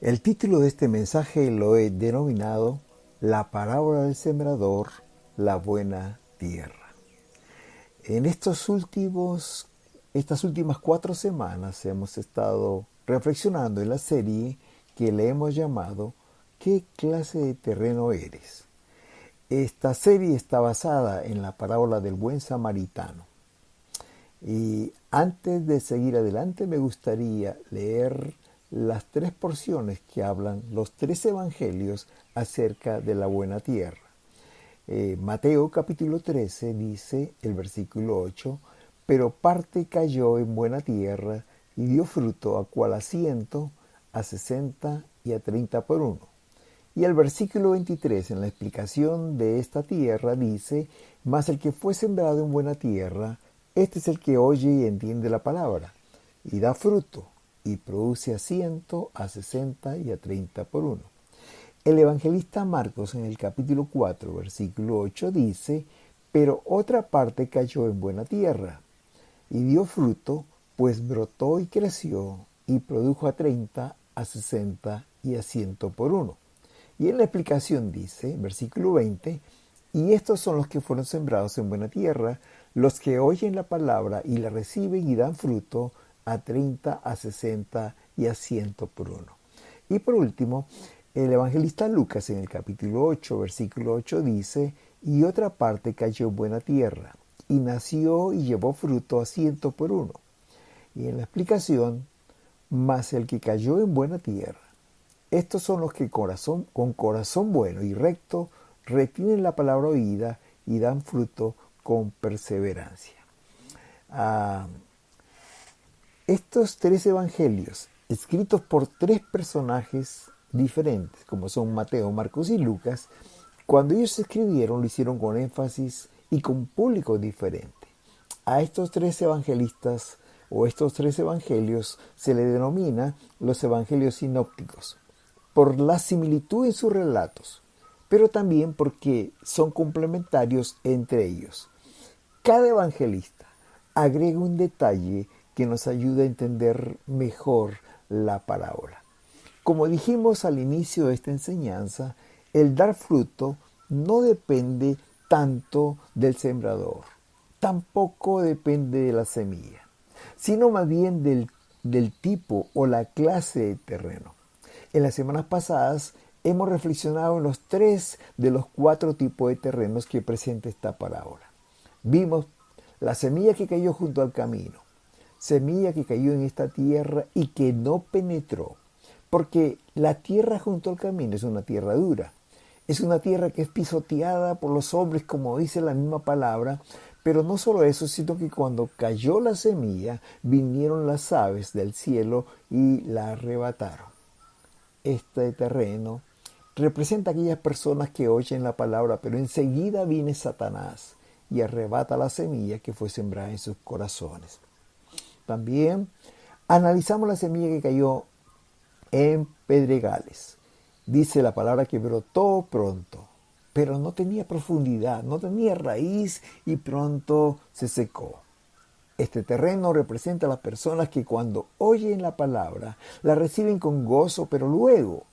El título de este mensaje lo he denominado La parábola del sembrador, la buena tierra. En estas últimas 4 semanas hemos estado reflexionando en la serie que le hemos llamado ¿Qué clase de terreno eres? Esta serie está basada en la parábola del buen samaritano. Y antes de seguir adelante me gustaría leer las 3 porciones que hablan los 3 evangelios acerca de la buena tierra. Mateo capítulo 13 dice el versículo 8, pero parte cayó en buena tierra y dio fruto a cual a 100, a 60 y a 30 por uno. Y el versículo 23 en la explicación de esta tierra dice, mas el que fue sembrado en buena tierra, este es el que oye y entiende la palabra, y da fruto, y produce a 100, a 60 y a 30 por uno. El evangelista Marcos en el capítulo 4, versículo 8 dice, pero otra parte cayó en buena tierra, y dio fruto, pues brotó y creció, y produjo a 30, a 60 y a 100 por uno. Y en la explicación dice, versículo 20, y estos son los que fueron sembrados en buena tierra, los que oyen la palabra y la reciben y dan fruto a 30, a 60 y a 100 por uno. Y por último, el evangelista Lucas en el capítulo 8, versículo 8 dice, y otra parte cayó en buena tierra, y nació y llevó fruto a 100 por uno. Y en la explicación, mas el que cayó en buena tierra, estos son los que con corazón bueno y recto retienen la palabra oída y dan fruto con perseverancia. Ah, estos 3 evangelios, escritos por 3 personajes diferentes, como son Mateo, Marcos y Lucas, cuando ellos escribieron lo hicieron con énfasis y con público diferente. A estos 3 evangelistas o estos 3 evangelios se le denomina los evangelios sinópticos, por la similitud en sus relatos, pero también porque son complementarios entre ellos. Cada evangelista agrega un detalle que nos ayuda a entender mejor la parábola. Como dijimos al inicio de esta enseñanza, el dar fruto no depende tanto del sembrador, tampoco depende de la semilla, sino más bien del tipo o la clase de terreno. En las semanas pasadas hemos reflexionado en los 3 de los 4 tipos de terrenos que presenta esta parábola. Vimos la semilla que cayó junto al camino, semilla que cayó en esta tierra y que no penetró, porque la tierra junto al camino es una tierra dura, es una tierra que es pisoteada por los hombres, como dice la misma palabra, pero no solo eso, sino que cuando cayó la semilla, vinieron las aves del cielo y la arrebataron. Este terreno representa a aquellas personas que oyen la palabra, pero enseguida viene Satanás y arrebata la semilla que fue sembrada en sus corazones. También analizamos la semilla que cayó en pedregales. Dice la palabra que brotó pronto, pero no tenía profundidad, no tenía raíz y pronto se secó. Este terreno representa a las personas que cuando oyen la palabra la reciben con gozo, pero luego,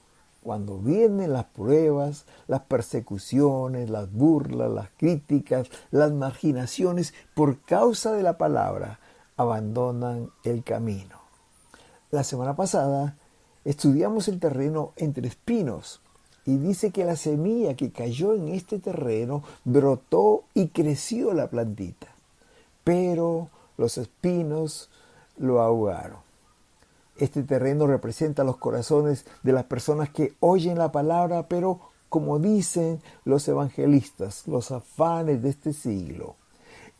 cuando vienen las pruebas, las persecuciones, las burlas, las críticas, las marginaciones por causa de la palabra, abandonan el camino. La semana pasada estudiamos el terreno entre espinos y dice que la semilla que cayó en este terreno brotó y creció la plantita, pero los espinos lo ahogaron. Este terreno representa los corazones de las personas que oyen la palabra, pero como dicen los evangelistas, los afanes de este siglo,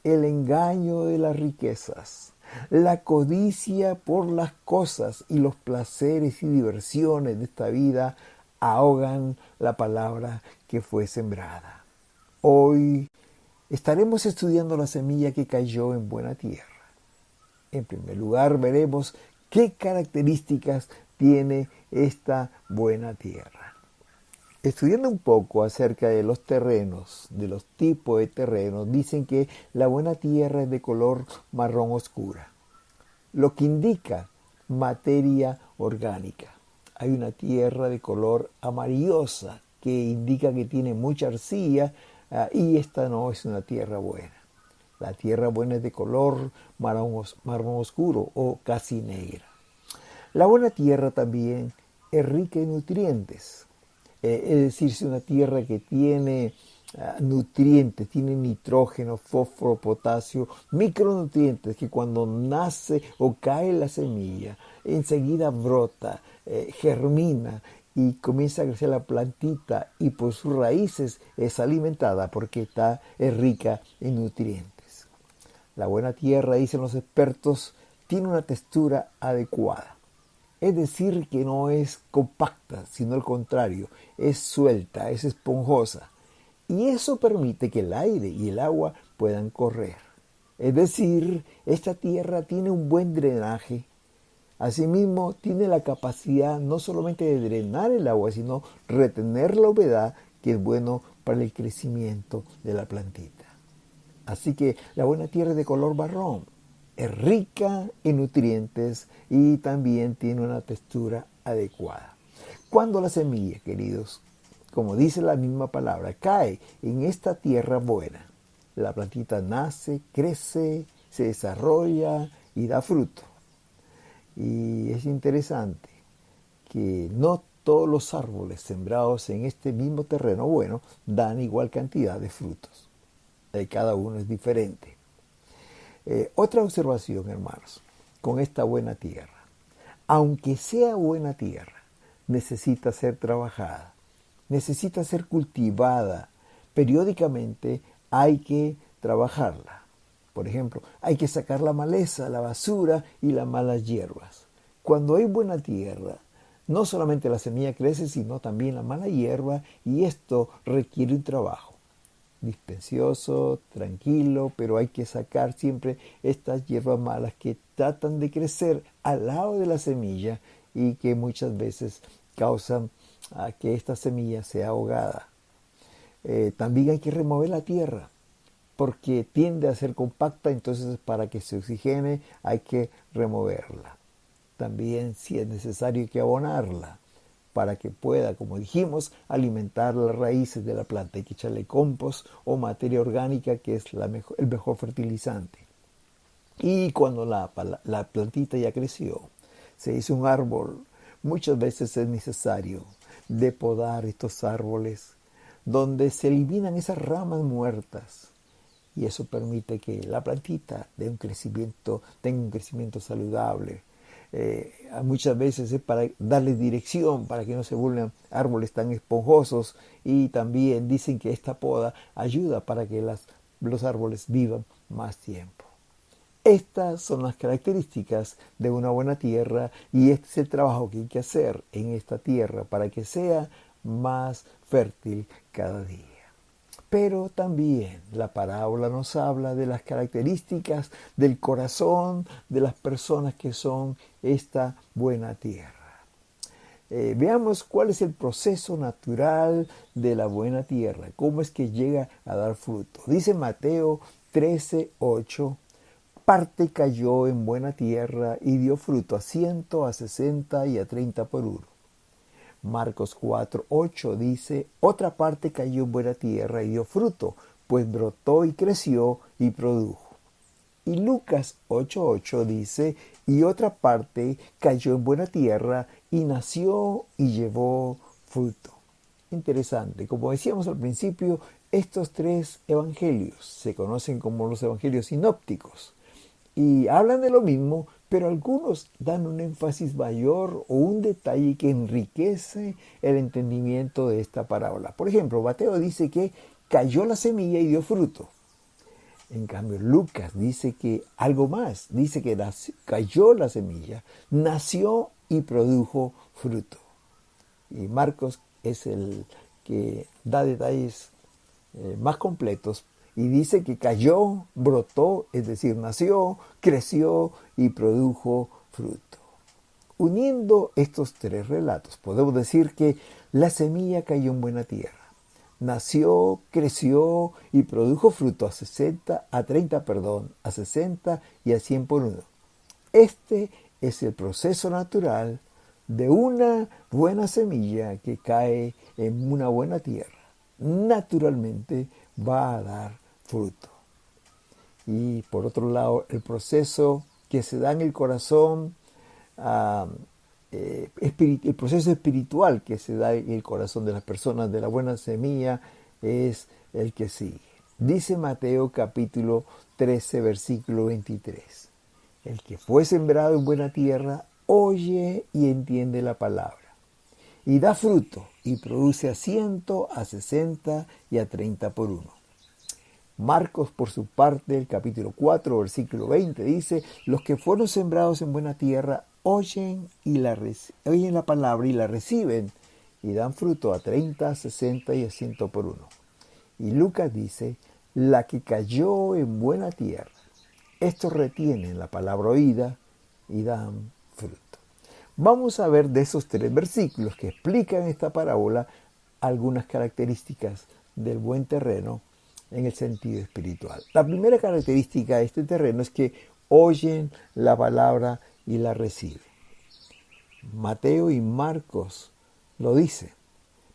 el engaño de las riquezas, la codicia por las cosas y los placeres y diversiones de esta vida ahogan la palabra que fue sembrada. Hoy estaremos estudiando la semilla que cayó en buena tierra. En primer lugar, veremos qué características tiene esta buena tierra. Estudiando un poco acerca de los terrenos, de los tipos de terrenos, dicen que la buena tierra es de color marrón oscura, lo que indica materia orgánica. hay una tierra de color amarillosa que indica que tiene mucha arcilla y esta no es una tierra buena. La tierra buena es de color marrón oscuro o casi negra. La buena tierra también es rica en nutrientes. Es decir, es una tierra que tiene nutrientes, tiene nitrógeno, fósforo, potasio, micronutrientes que cuando nace o cae la semilla, enseguida brota, germina y comienza a crecer la plantita y por sus raíces es alimentada porque es rica en nutrientes. La buena tierra, dicen los expertos, tiene una textura adecuada. Es decir, que no es compacta, sino al contrario, es suelta, es esponjosa. Y eso permite que el aire y el agua puedan correr. Es decir, esta tierra tiene un buen drenaje. Asimismo, tiene la capacidad no solamente de drenar el agua, sino retener la humedad, que es bueno para el crecimiento de la plantita. Así que la buena tierra es de color marrón. Es rica en nutrientes y también tiene una textura adecuada. Cuando la semilla, queridos, como dice la misma palabra, cae en esta tierra buena, la plantita nace, crece, se desarrolla y da fruto. Y es interesante que no todos los árboles sembrados en este mismo terreno bueno dan igual cantidad de frutos. Cada uno es diferente. Otra observación, hermanos, con esta buena tierra. Aunque sea buena tierra, necesita ser trabajada, necesita ser cultivada. Periódicamente hay que trabajarla. Por ejemplo, hay que sacar la maleza, la basura y las malas hierbas. Cuando hay buena tierra, no solamente la semilla crece, sino también la mala hierba, y esto requiere un trabajo dispendioso, tranquilo, pero hay que sacar siempre estas hierbas malas que tratan de crecer al lado de la semilla y que muchas veces causan que esta semilla sea ahogada. También hay que remover la tierra porque tiende a ser compacta, entonces para que se oxigene hay que removerla. También, si es necesario, hay que abonarla para que pueda, como dijimos, alimentar las raíces de la planta. Hay que echarle compost o materia orgánica, que es el mejor fertilizante. Y cuando la plantita ya creció, se hizo un árbol, muchas veces es necesario depodar estos árboles donde se eliminan esas ramas muertas. Y eso permite que la plantita tenga un crecimiento saludable. Muchas veces es para darle dirección, para que no se vuelvan árboles tan esponjosos, y también dicen que esta poda ayuda para que los árboles vivan más tiempo. Estas son las características de una buena tierra y este es el trabajo que hay que hacer en esta tierra para que sea más fértil cada día. Pero también la parábola nos habla de las características del corazón de las personas que son esta buena tierra. Veamos cuál es el proceso natural de la buena tierra, cómo es que llega a dar fruto. Dice Mateo 13:8, parte cayó en buena tierra y dio fruto a 100, a 60 y a 30 por uno. Marcos 4:8 dice, otra parte cayó en buena tierra y dio fruto, pues brotó y creció y produjo. Y Lucas 8:8 dice, y otra parte cayó en buena tierra y nació y llevó fruto. Interesante, como decíamos al principio, estos tres evangelios se conocen como los evangelios sinópticos y hablan de lo mismo, pero algunos dan un énfasis mayor o un detalle que enriquece el entendimiento de esta parábola. Por ejemplo, Mateo dice que cayó la semilla y dio fruto. En cambio, Lucas dice que algo más, dice que cayó la semilla, nació y produjo fruto. Y Marcos es el que da detalles más completos y dice que cayó, brotó, es decir, nació, creció y produjo fruto. Uniendo estos tres relatos, podemos decir que la semilla cayó en buena tierra. Nació, creció y produjo fruto a 60 y a 100 por uno. Este es el proceso natural de una buena semilla que cae en una buena tierra, naturalmente va a dar fruto. Y por otro lado, el proceso que se da en el corazón, el proceso espiritual que se da en el corazón de las personas de la buena semilla es el que sigue. Dice Mateo capítulo 13, versículo 23. El que fue sembrado en buena tierra oye y entiende la palabra, y da fruto, y produce a 100, a 60 y a 30 por uno. Marcos, por su parte, el capítulo 4, versículo 20, dice: los que fueron sembrados en buena tierra oyen la palabra y la reciben, y dan fruto a 30, a 60 y a 100 por uno. Y Lucas dice: la que cayó en buena tierra, estos retienen la palabra oída y dan fruto. Vamos a ver de esos 3 versículos que explican esta parábola algunas características del buen terreno en el sentido espiritual. La primera característica de este terreno es que oyen la palabra y la reciben. Mateo y Marcos lo dicen,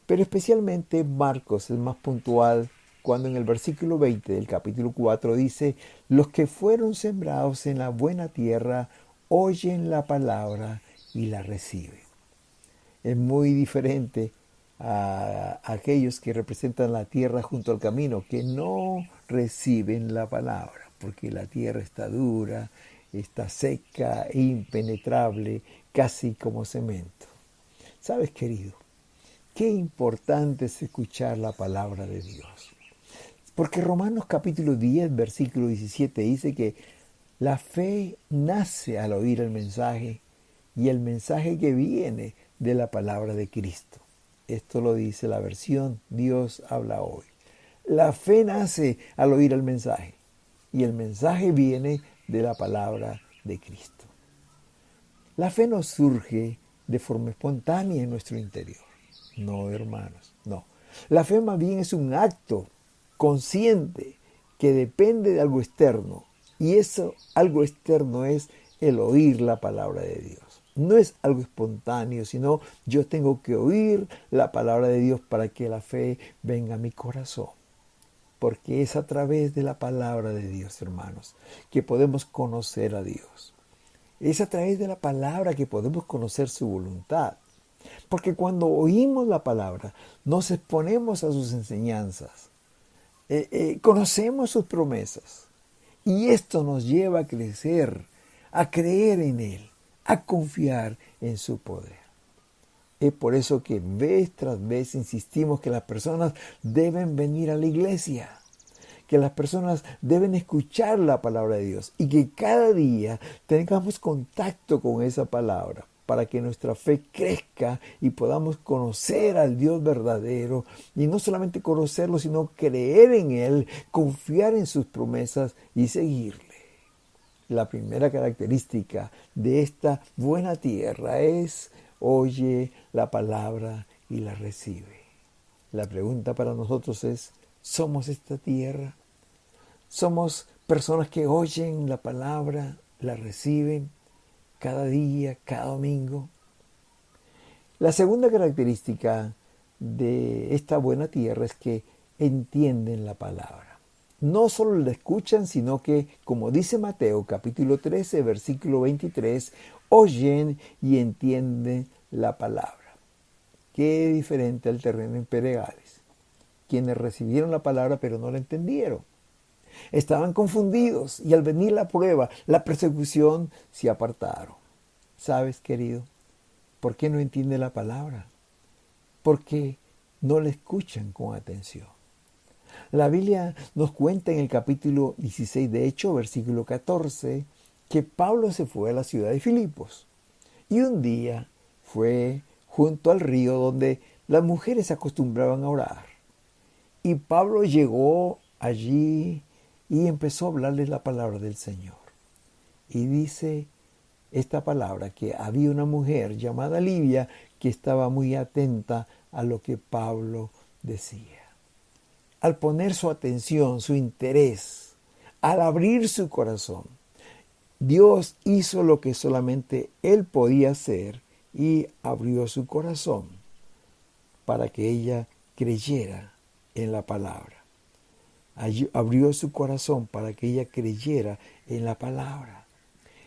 pero especialmente Marcos es más puntual cuando en el versículo 20 del capítulo 4 dice: los que fueron sembrados en la buena tierra oyen la palabra y la reciben. Es muy diferente a aquellos que representan la tierra junto al camino, que no reciben la palabra, porque la tierra está dura, está seca e impenetrable, casi como cemento. ¿Sabes, querido? Qué importante es escuchar la palabra de Dios. Porque Romanos capítulo 10, versículo 17 dice que la fe nace al oír el mensaje, y el mensaje que viene de la palabra de Cristo. Esto lo dice la versión Dios habla hoy. La fe nace al oír el mensaje, y el mensaje viene de la palabra de Cristo. La fe no surge de forma espontánea en nuestro interior. No, hermanos, no. La fe más bien es un acto consciente que depende de algo externo, y eso algo externo es el oír la palabra de Dios. No es algo espontáneo, sino yo tengo que oír la palabra de Dios para que la fe venga a mi corazón. Porque es a través de la palabra de Dios, hermanos, que podemos conocer a Dios. Es a través de la palabra que podemos conocer su voluntad. Porque cuando oímos la palabra, nos exponemos a sus enseñanzas. Conocemos sus promesas. Y esto nos lleva a crecer, a creer en Él, a confiar en su poder. Es por eso que vez tras vez insistimos que las personas deben venir a la iglesia, que las personas deben escuchar la palabra de Dios y que cada día tengamos contacto con esa palabra para que nuestra fe crezca y podamos conocer al Dios verdadero, y no solamente conocerlo, sino creer en Él, confiar en sus promesas y seguirle. La primera característica de esta buena tierra es: oye la palabra y la recibe. La pregunta para nosotros es: ¿somos esta tierra? ¿Somos personas que oyen la palabra, la reciben cada día, cada domingo? La segunda característica de esta buena tierra es que entienden la palabra. No solo la escuchan, sino que, como dice Mateo capítulo 13, versículo 23, oyen y entienden la palabra. Qué diferente al terreno en Pedregales, quienes recibieron la palabra pero no la entendieron. Estaban confundidos y al venir la prueba, la persecución, se apartaron. ¿Sabes, querido? ¿Por qué no entienden la palabra? Porque no la escuchan con atención. La Biblia nos cuenta en el capítulo 16 de Hechos, versículo 14, que Pablo se fue a la ciudad de Filipos. Y un día fue junto al río donde las mujeres acostumbraban a orar. Y Pablo llegó allí y empezó a hablarles la palabra del Señor. Y dice esta palabra que había una mujer llamada Livia que estaba muy atenta a lo que Pablo decía. Al poner su atención, su interés, al abrir su corazón, Dios hizo lo que solamente Él podía hacer, y abrió su corazón para que ella creyera en la palabra. Abrió su corazón para que ella creyera en la palabra.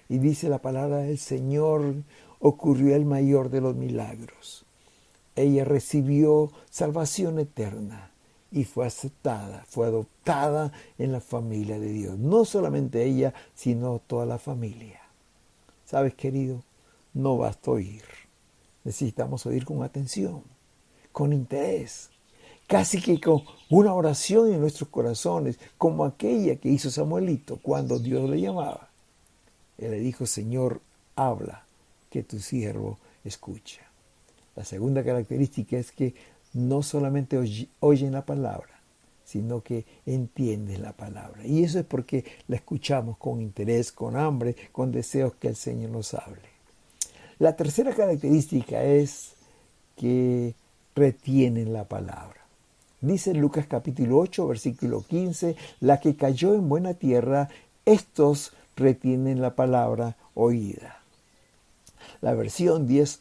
Y dice la palabra del Señor, ocurrió el mayor de los milagros. Ella recibió salvación eterna y fue aceptada, fue adoptada en la familia de Dios. No solamente ella, sino toda la familia. ¿Sabes, querido? No basta oír. Necesitamos oír con atención, con interés, casi que con una oración en nuestros corazones, como aquella que hizo Samuelito cuando Dios le llamaba. Él le dijo: Señor, habla, que tu siervo escucha. La segunda característica es que no solamente oyen la palabra, sino que entienden la palabra. Y eso es porque la escuchamos con interés, con hambre, con deseos que el Señor nos hable. La tercera característica es que retienen la palabra. Dice en Lucas capítulo 8, versículo 15, la que cayó en buena tierra, estos retienen la palabra oída. La versión Dios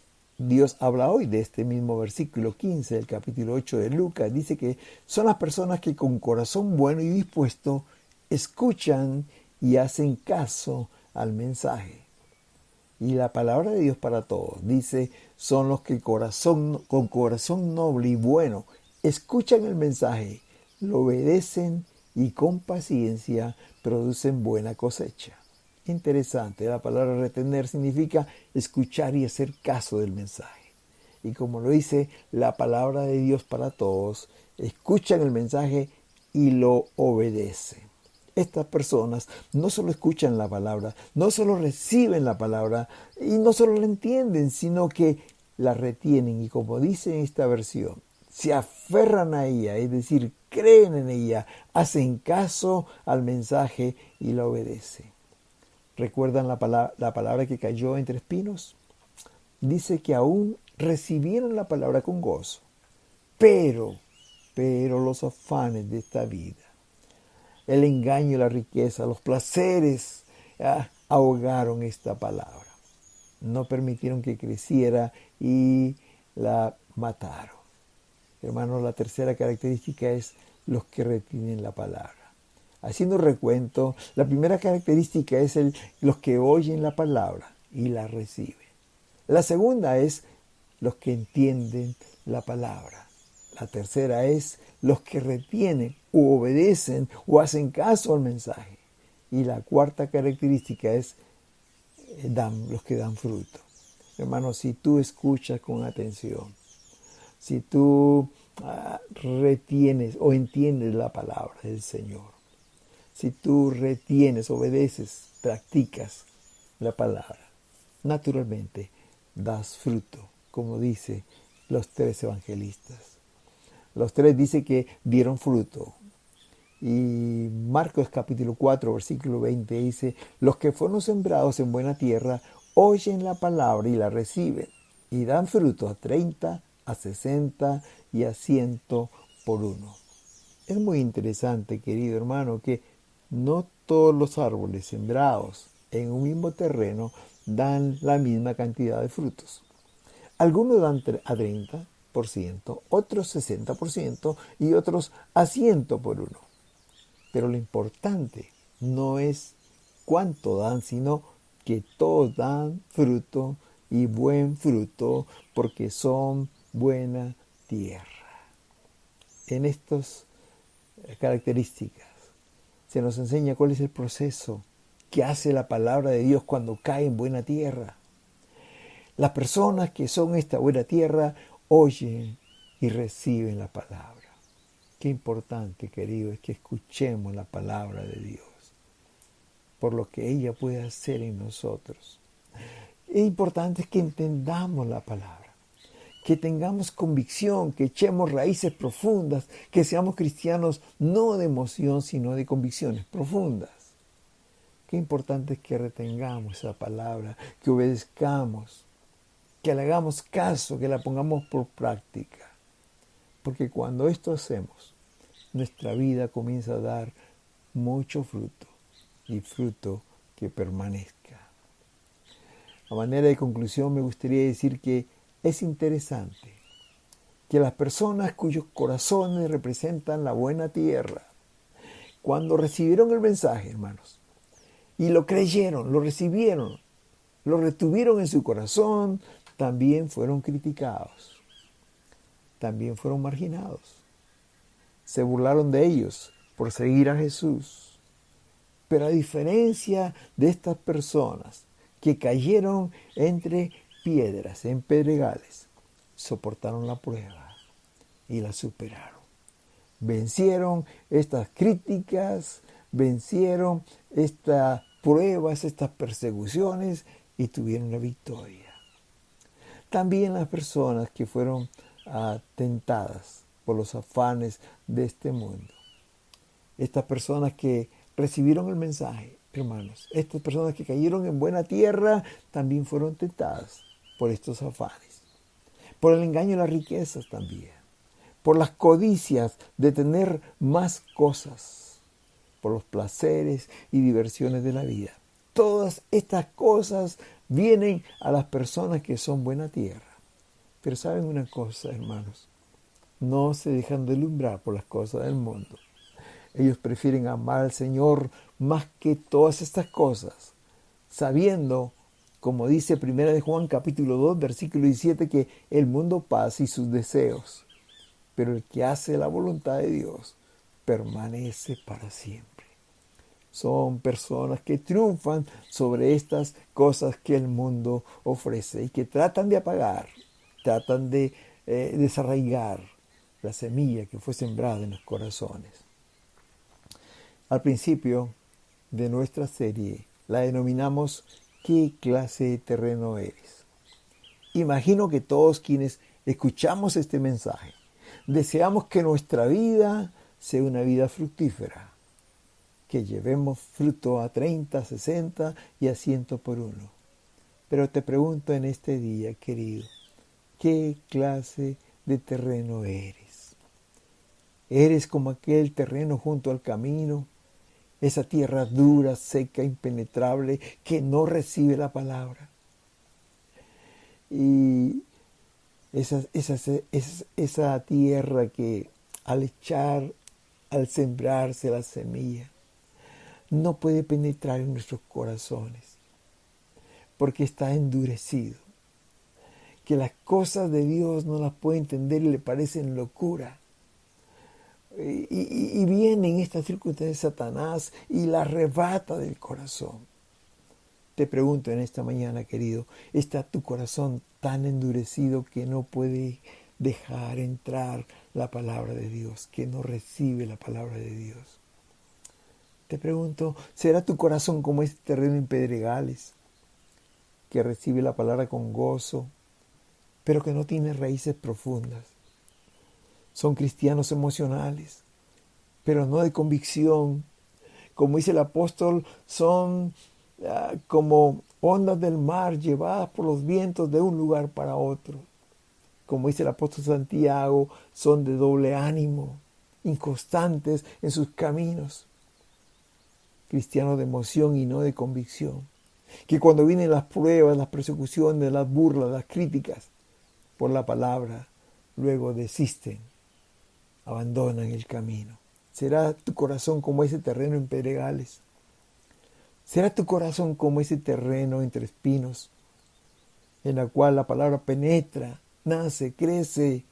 habla hoy de este mismo versículo 15 del capítulo 8 de Lucas. Dice que son las personas que con corazón bueno y dispuesto escuchan y hacen caso al mensaje. Y la palabra de Dios para todos dice, son los que con corazón noble y bueno escuchan el mensaje, lo obedecen y con paciencia producen buena cosecha. Interesante, la palabra retener significa escuchar y hacer caso del mensaje. Y como lo dice la palabra de Dios para todos, escuchan el mensaje y lo obedecen. Estas personas no solo escuchan la palabra, no solo reciben la palabra y no solo la entienden, sino que la retienen y, como dice en esta versión, se aferran a ella, es decir, creen en ella, hacen caso al mensaje y la obedecen. ¿Recuerdan la palabra que cayó entre espinos? Dice que aún recibieron la palabra con gozo, pero los afanes de esta vida, el engaño, la riqueza, los placeres, ahogaron esta palabra. No permitieron que creciera y la mataron. Hermanos, la tercera característica es los que retienen la palabra. Haciendo recuento, la primera característica es los que oyen la palabra y la reciben. La segunda es los que entienden la palabra. La tercera es los que retienen o obedecen o hacen caso al mensaje. Y la cuarta característica es los que dan fruto. Hermanos, si tú escuchas con atención, si tú retienes o entiendes la palabra del Señor, si tú retienes, obedeces, practicas la palabra, naturalmente das fruto, como dice los tres evangelistas. Los tres dicen que dieron fruto. Y Marcos capítulo 4, versículo 20 dice, los que fueron sembrados en buena tierra oyen la palabra y la reciben y dan fruto a 30, a 60 y a 100 por uno. Es muy interesante, querido hermano, que no todos los árboles sembrados en un mismo terreno dan la misma cantidad de frutos. Algunos dan a 30%, otros 60% y otros a 100 por uno. Pero lo importante no es cuánto dan, sino que todos dan fruto y buen fruto porque son buena tierra. En estas características se nos enseña cuál es el proceso que hace la palabra de Dios cuando cae en buena tierra. Las personas que son esta buena tierra oyen y reciben la palabra. Qué importante, querido, es que escuchemos la palabra de Dios, por lo que ella puede hacer en nosotros. Es importante que entendamos la palabra, que tengamos convicción, que echemos raíces profundas, que seamos cristianos no de emoción, sino de convicciones profundas. Qué importante es que retengamos esa palabra, que obedezcamos, que le hagamos caso, que la pongamos por práctica. Porque cuando esto hacemos, nuestra vida comienza a dar mucho fruto y fruto que permanezca. a manera de conclusión, me gustaría decir que es interesante que las personas cuyos corazones representan la buena tierra, cuando recibieron el mensaje, hermanos, y lo creyeron, lo recibieron, lo retuvieron en su corazón, también fueron criticados, también fueron marginados. Se burlaron de ellos por seguir a Jesús. Pero a diferencia de estas personas que cayeron entre piedras, en pedregales, soportaron la prueba y la superaron. Vencieron estas críticas, vencieron estas pruebas, estas persecuciones y tuvieron la victoria. También las personas que fueron tentadas por los afanes de este mundo. Estas personas que recibieron el mensaje, hermanos, estas personas que cayeron en buena tierra también fueron tentadas por estos afanes, por el engaño y las riquezas también, por las codicias de tener más cosas, por los placeres y diversiones de la vida. Todas estas cosas vienen a las personas que son buena tierra. Pero ¿saben una cosa, hermanos? No se dejan deslumbrar por las cosas del mundo. Ellos prefieren amar al Señor más que todas estas cosas, sabiendo, como dice 1 Juan capítulo 2, versículo 17, que el mundo pasa y sus deseos, pero el que hace la voluntad de Dios permanece para siempre. Son personas que triunfan sobre estas cosas que el mundo ofrece y que tratan de apagar, tratan de desarraigar la semilla que fue sembrada en los corazones. Al principio de nuestra serie la denominamos ¿qué clase de terreno eres? Imagino que todos quienes escuchamos este mensaje deseamos que nuestra vida sea una vida fructífera, que llevemos fruto a 30, 60 y a 100 por uno. Pero te pregunto en este día, querido, ¿qué clase de terreno eres? ¿Eres como aquel terreno junto al camino? Esa tierra dura, seca, impenetrable, que no recibe la palabra. Y esa tierra que al sembrarse la semilla, no puede penetrar en nuestros corazones, porque está endurecido. Que las cosas de Dios no las puede entender y le parecen locura. Y viene en esta circunstancia Satanás y la arrebata del corazón. Te pregunto en esta mañana, querido, ¿está tu corazón tan endurecido que no puede dejar entrar la palabra de Dios, que no recibe la palabra de Dios? Te pregunto, ¿será tu corazón como este terreno en pedregales, que recibe la palabra con gozo, pero que no tiene raíces profundas? Son cristianos emocionales, pero no de convicción. Como dice el apóstol, son como ondas del mar llevadas por los vientos de un lugar para otro. Como dice el apóstol Santiago, son de doble ánimo, inconstantes en sus caminos. Cristianos de emoción y no de convicción. Que cuando vienen las pruebas, las persecuciones, las burlas, las críticas por la palabra, luego desisten, abandonan el camino. ¿Será tu corazón como ese terreno en pedregales? ¿Será tu corazón como ese terreno entre espinos, en la cual la palabra penetra, nace, crece,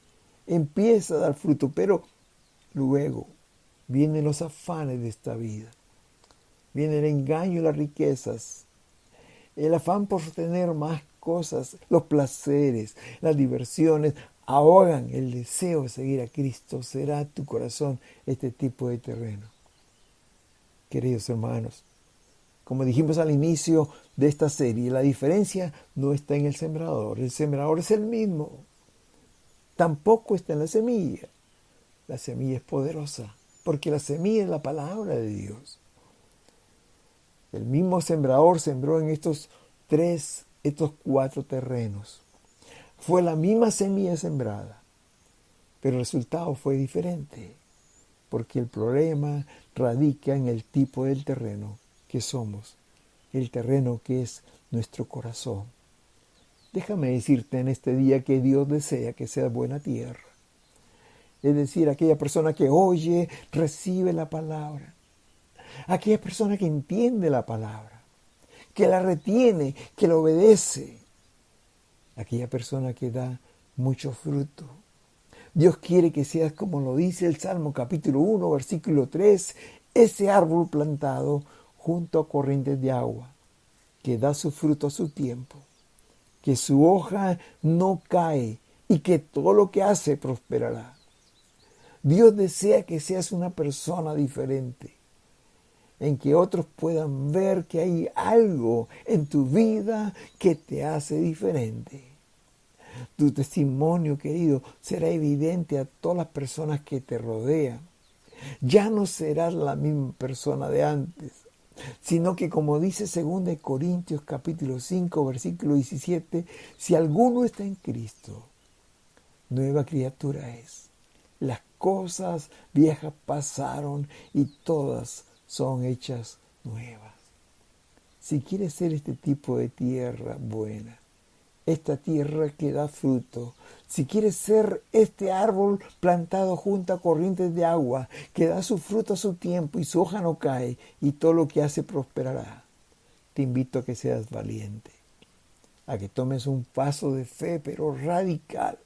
empieza a dar fruto, pero luego vienen los afanes de esta vida? Viene el engaño y las riquezas, el afán por tener más cosas, los placeres, las diversiones, ahogan el deseo de seguir a Cristo. ¿Será tu corazón este tipo de terreno? Queridos hermanos, como dijimos al inicio de esta serie, la diferencia no está en el sembrador es el mismo. Tampoco está en la semilla. La semilla es poderosa, porque la semilla es la palabra de Dios. El mismo sembrador sembró en estos 4 terrenos. Fue la misma semilla sembrada, pero el resultado fue diferente, porque el problema radica en el tipo del terreno que somos, el terreno que es nuestro corazón. Déjame decirte en este día que Dios desea que seas buena tierra. Es decir, aquella persona que oye, recibe la palabra. Aquella persona que entiende la palabra, que la retiene, que la obedece. Aquella persona que da mucho fruto. Dios quiere que seas, como lo dice el Salmo capítulo 1, versículo 3, ese árbol plantado junto a corrientes de agua, que da su fruto a su tiempo, que su hoja no cae y que todo lo que hace prosperará. Dios desea que seas una persona diferente, en que otros puedan ver que hay algo en tu vida que te hace diferente. Tu testimonio, querido, será evidente a todas las personas que te rodean. Ya no serás la misma persona de antes, sino que, como dice 2 Corintios capítulo 5, versículo 17, si alguno está en Cristo, nueva criatura es. Las cosas viejas pasaron y todas son hechas nuevas. Si quieres ser este tipo de tierra buena, esta tierra que da fruto, si quieres ser este árbol plantado junto a corrientes de agua, que da su fruto a su tiempo y su hoja no cae y todo lo que hace prosperará, te invito a que seas valiente, a que tomes un paso de fe pero radical,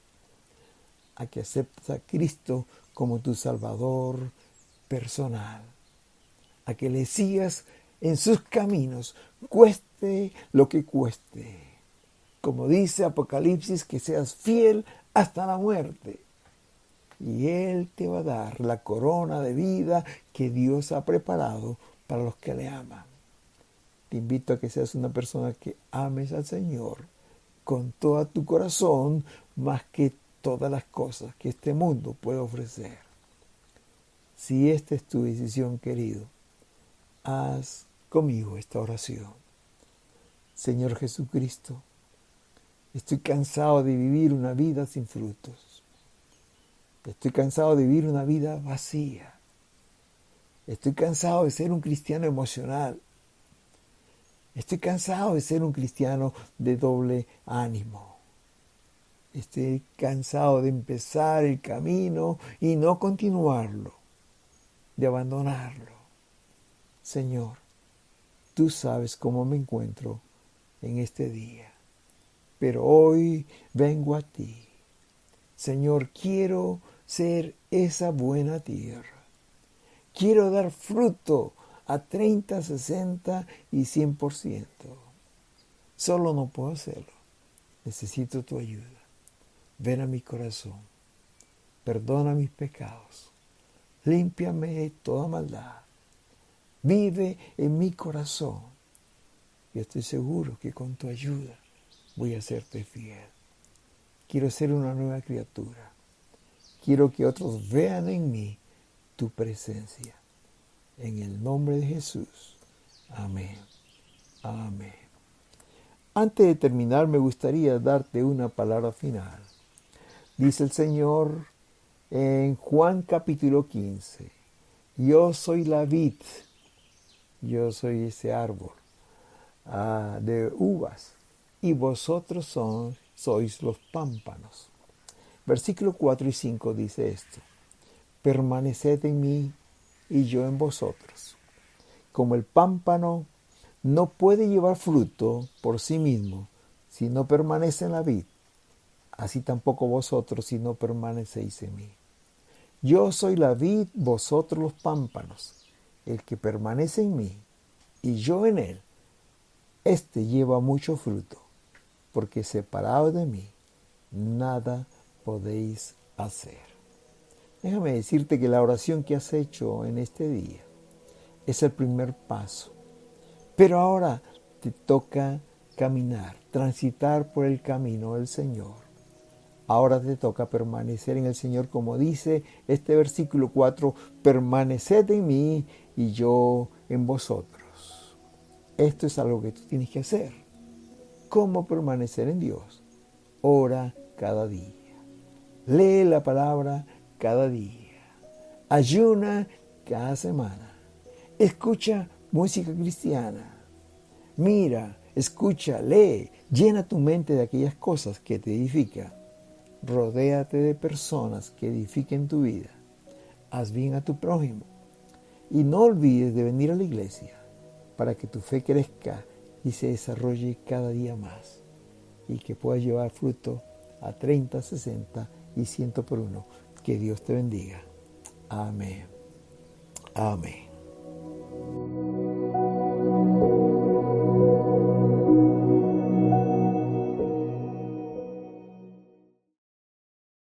a que aceptes a Cristo como tu Salvador personal, a que le sigas en sus caminos, cueste lo que cueste. Como dice Apocalipsis, que seas fiel hasta la muerte. Y Él te va a dar la corona de vida que Dios ha preparado para los que le aman. Te invito a que seas una persona que ames al Señor con todo tu corazón, más que todas las cosas que este mundo puede ofrecer. Si esta es tu decisión, querido, haz conmigo esta oración. Señor Jesucristo, estoy cansado de vivir una vida sin frutos. Estoy cansado de vivir una vida vacía. Estoy cansado de ser un cristiano emocional. Estoy cansado de ser un cristiano de doble ánimo. Estoy cansado de empezar el camino y no continuarlo, de abandonarlo. Señor, tú sabes cómo me encuentro en este día. Pero hoy vengo a ti. Señor, quiero ser esa buena tierra. Quiero dar fruto a 30, 60 y 100%. Solo no puedo hacerlo. Necesito tu ayuda. Ven a mi corazón. Perdona mis pecados. Límpiame de toda maldad. Vive en mi corazón. Yo estoy seguro que con tu ayuda voy a serte fiel. Quiero ser una nueva criatura. Quiero que otros vean en mí tu presencia. En el nombre de Jesús. Amén. Amén. Antes de terminar, me gustaría darte una palabra final. Dice el Señor en Juan capítulo 15. Yo soy la vid. Yo soy ese árbol de uvas. Y vosotros sois los pámpanos. Versículo 4 y 5 dice esto. Permaneced en mí y yo en vosotros. Como el pámpano no puede llevar fruto por sí mismo si no permanece en la vid, así tampoco vosotros si no permanecéis en mí. Yo soy la vid, vosotros los pámpanos. El que permanece en mí y yo en él, éste lleva mucho fruto, porque separado de mí, nada podéis hacer. Déjame decirte que la oración que has hecho en este día es el primer paso. Pero ahora te toca caminar, transitar por el camino del Señor. Ahora te toca permanecer en el Señor, como dice este versículo 4, permaneced en mí y yo en vosotros. Esto es algo que tú tienes que hacer. ¿Cómo permanecer en Dios? Ora cada día. Lee la palabra cada día. Ayuna cada semana. Escucha música cristiana. Mira, Escucha, lee, llena tu mente de aquellas cosas que te edifican. Rodéate de personas que edifiquen tu vida. Haz bien a tu prójimo. Y no olvides de venir a la iglesia para que tu fe crezca y se desarrolle cada día más. Y que puedas llevar fruto a 30, 60 y 100 por uno. Que Dios te bendiga. Amén. Amén.